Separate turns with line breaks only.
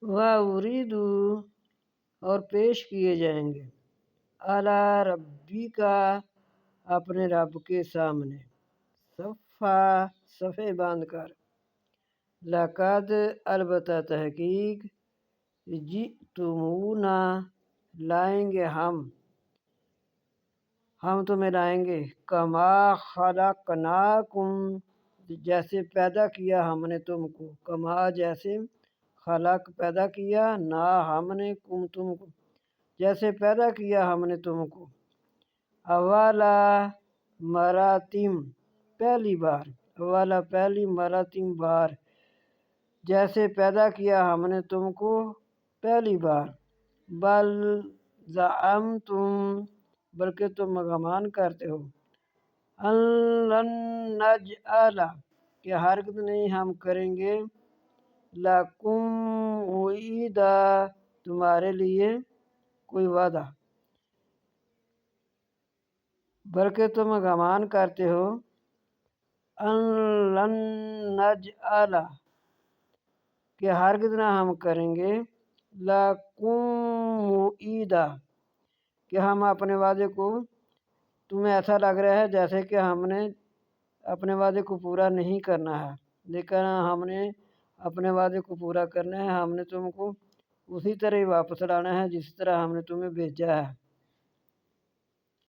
وَأُرِیدُ اور پیش کیے جائیں گے علی ربی کا اپنے رب کے سامنے صفا صفے باندھ کر لقد البتہ تحقیق جئتمونا لائیں گے ہم تمہیں لائیں گے کما خلقناکم جیسے پیدا کیا ہم نے تم کو کما جیسے خلق پیدا کیا نا ہم نے کم تم کو جیسے پیدا کیا ہم نے تم کو اولا مراتم پہلی بار اولا پہلی مراتم بار جیسے پیدا کیا ہم نے تم کو پہلی بار بل زعمتم بلکہ تم گمان کرتے ہو ان لن نجعل کہ ہرگز نہیں ہم کریں گے لکم وعیدا تمہارے لیے کوئی وعدہ بلکہ تم گمان کرتے ہو ان لن نجعل کہ ہرگز نہ ہم کریں گے لکم وعیدا کہ ہم اپنے وعدے کو تمہیں ایسا لگ رہا ہے جیسے کہ ہم نے اپنے وعدے کو پورا نہیں کرنا ہے لیکن ہم نے اپنے وعدے کو پورا کرنا ہے ہم نے تم کو اسی طرح ہی واپس لانا ہے جس طرح ہم نے تمہیں بھیجا ہے